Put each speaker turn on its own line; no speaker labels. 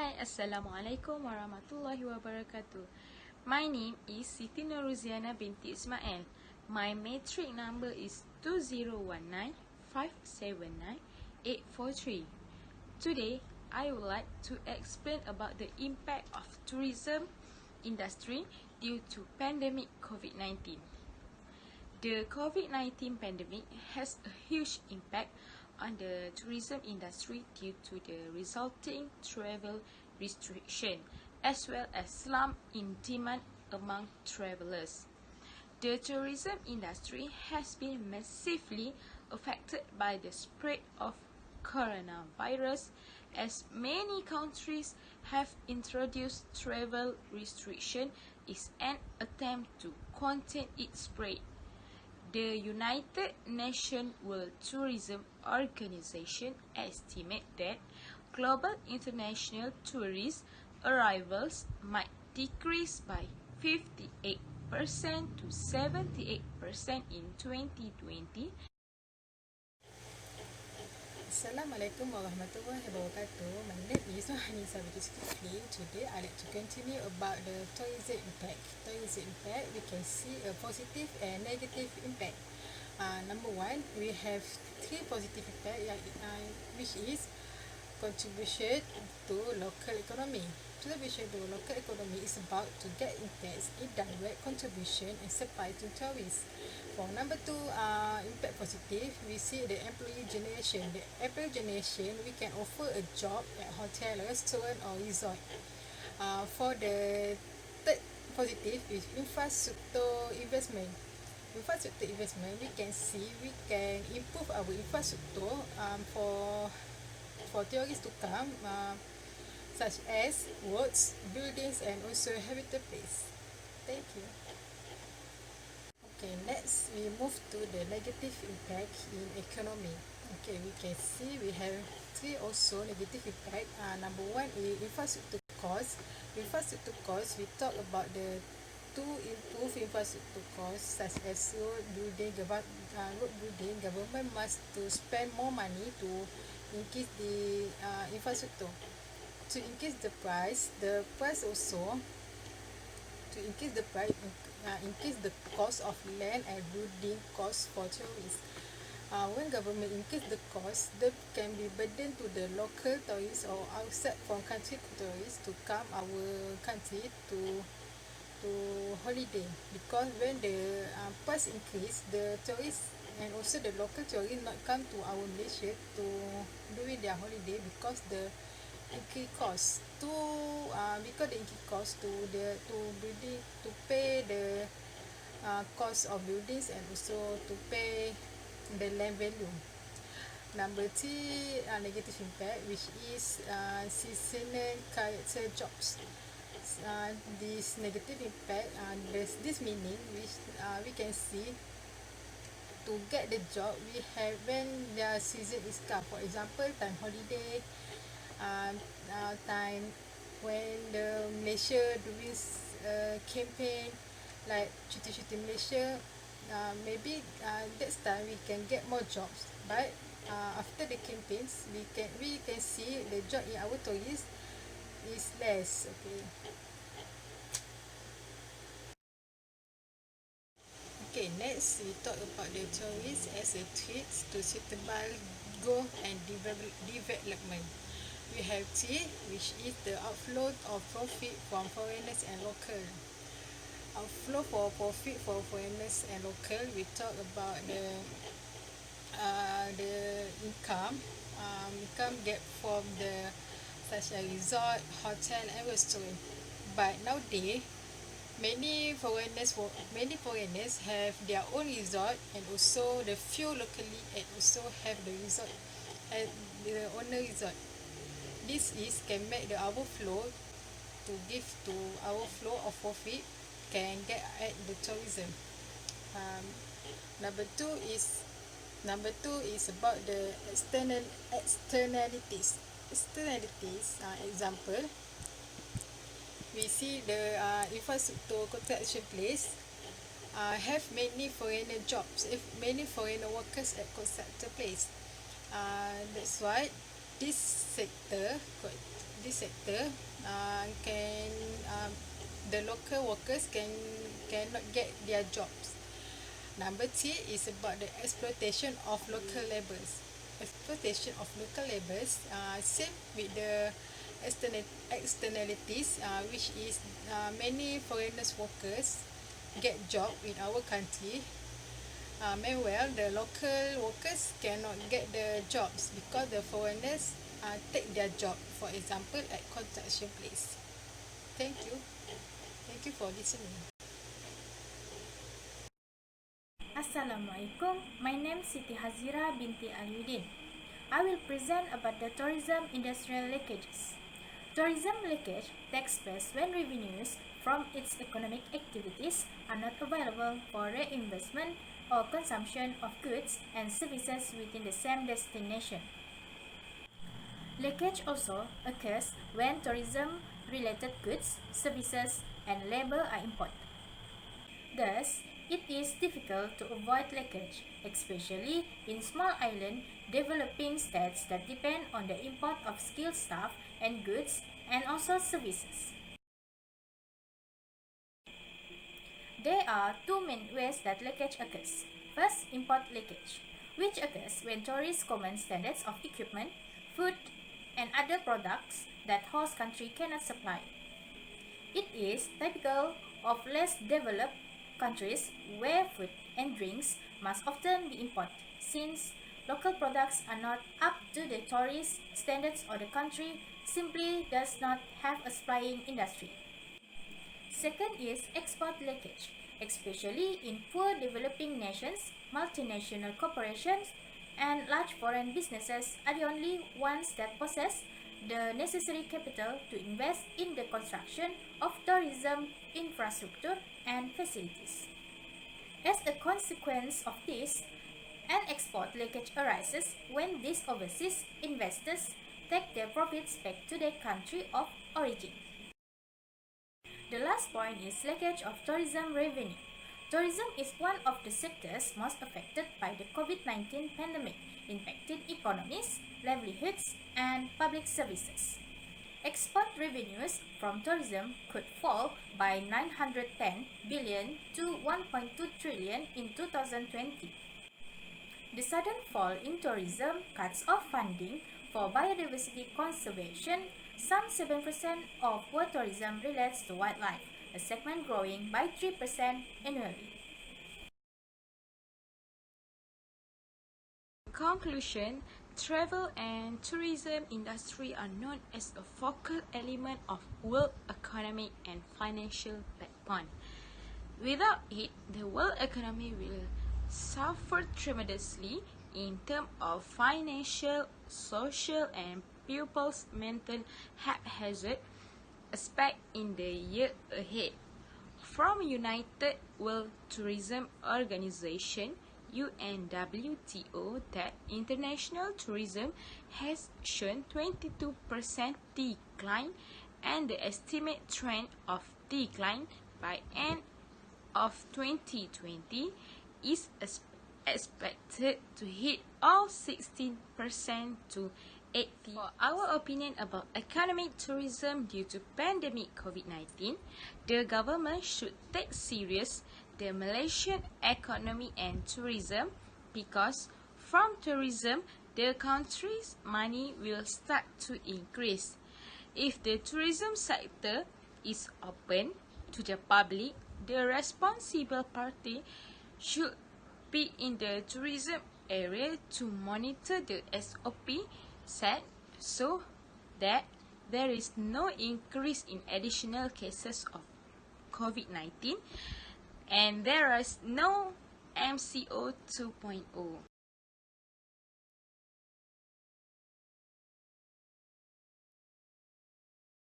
Hai, Assalamualaikum warahmatullahi wabarakatuh. My name is Siti Nuruziana binti Ismail. My matric number is 2019579843. Today, I would like to explain about the impact of tourism industry due to pandemic COVID-19. The COVID-19 pandemic has a huge impact on the tourism industry due to the resulting travel restriction as well as slump in demand among travelers. The tourism industry has been massively affected by the spread of coronavirus as many countries have introduced travel restriction is an attempt to contain its spread. The United Nations World Tourism Organization estimates that global international tourist arrivals might decrease by 58% to 78% in 2020.
Assalamualaikum warahmatullahi wabarakatuh. My name is Hanisa Bidisukli. Today I like to continue about the tourism impact. Tourism impact, we can see a positive and negative impact. Number one, we have three positive impact, which is contribution to local economy. Contribution to local economy is about to get impacts in direct contribution and supply to tourists. For number two, impact positive, we see the employee generation. The employee generation, we can offer a job at hotel, restaurant or resort. For the third positive is infrastructure investment. Infrastructure investment, we can see we can improve our infrastructure for tourists to come, such as roads, buildings, and also habitat place. Thank you. Okay, next we move to the negative impact in economy. Okay, we can see we have three also negative impact. Number one is infrastructure cost. Infrastructure cost, we talk about the to improve infrastructure costs such as road building. Government must to spend more money to increase the infrastructure. To increase the price also to increase the price, increase the cost of land and building costs for tourists. When government increase the cost, that can be burden to the local tourists or outside from country tourists to come our country to holiday, because when the price increase, the tourists and also the local tourists not come to our Malaysia to doing their holiday because the increase cost to because the increase cost to building, to pay the cost of buildings and also to pay the land value. Number three, negative impact, which is seasonal character jobs. This negative impact, there's this meaning which we can see to get the job we have when their season is come. For example, time holiday, time when the Malaysia doing campaign like cuti Malaysia, maybe that's time we can get more jobs. But after the campaigns, we can see the job in our tourists is less. Okay, next we talk about the tourists as a threat to suitable growth and development. We have three, which is the outflow of profit from foreigners and local. Outflow for profit for foreigners and local, we talk about the income get from the such as resort, hotel and restaurant. But nowadays, many foreigners have their own resort, and also the few locally and also have the resort at the owner resort. This is can make the outflow to give to our flow of profit can get at the tourism. Number two is about the externalities. Example, we see the infrastructure construction place have many foreigner jobs, if many foreigner workers at construction place. That's why this sector this sector, can the local workers cannot get their jobs. Number three is about the exploitation of local labours. Exploitation of local labours, same with the externalities, which is many foreigners workers get job in our country. Meanwhile, the local workers cannot get the jobs because the foreigners take their job. For example, at construction place. Thank you. Thank you for listening.
Assalamualaikum, my name is Siti Hazira binti Aliuddin. I will present about the tourism industrial leakages. Tourism leakage takes place when revenues from its economic activities are not available for reinvestment or consumption of goods and services within the same destination. Leakage also occurs when tourism-related goods, services, and labor are imported. Thus, it is difficult to avoid leakage, especially in small island developing states that depend on the import of skilled staff and goods and also services. There are two main ways that leakage occurs. First, import leakage, which occurs when tourists command standards of equipment, food, and other products that host country cannot supply. It is typical of less developed countries where food and drinks must often be imported, since local products are not up to the tourist standards or the country simply does not have a supplying industry. Second is export leakage, especially in poor developing nations. Multinational corporations and large foreign businesses are the only ones that possess the necessary capital to invest in the construction of tourism infrastructure and facilities. As a consequence of this, an export leakage arises when these overseas investors take their profits back to their country of origin. The last point is leakage of tourism revenue. Tourism is one of the sectors most affected by the COVID-19 pandemic, impacting economies, livelihoods, and public services. Export revenues from tourism could fall by 910 billion to 1.2 trillion in 2020. The sudden fall in tourism cuts off funding for biodiversity conservation. Some 7% of world tourism relates to wildlife, a segment growing by 3% annually.
Conclusion, travel and tourism industry are known as a focal element of world economic and financial backbone. Without it, the world economy will suffer tremendously in terms of financial, social, and people's mental haphazard aspect in the year ahead. From United World Tourism Organization, UNWTO, that international tourism has shown 22% decline, and the estimated trend of decline by end of 2020 is expected to hit all 16% to 80%. For our opinion about economic tourism due to pandemic COVID-19, the government should take serious the Malaysian economy and tourism, because from tourism, the country's money will start to increase. If the tourism sector is open to the public, the responsible party should be in the tourism area to monitor the SOP set so that there is no increase in additional cases of COVID-19 and there is no MCO 2.0.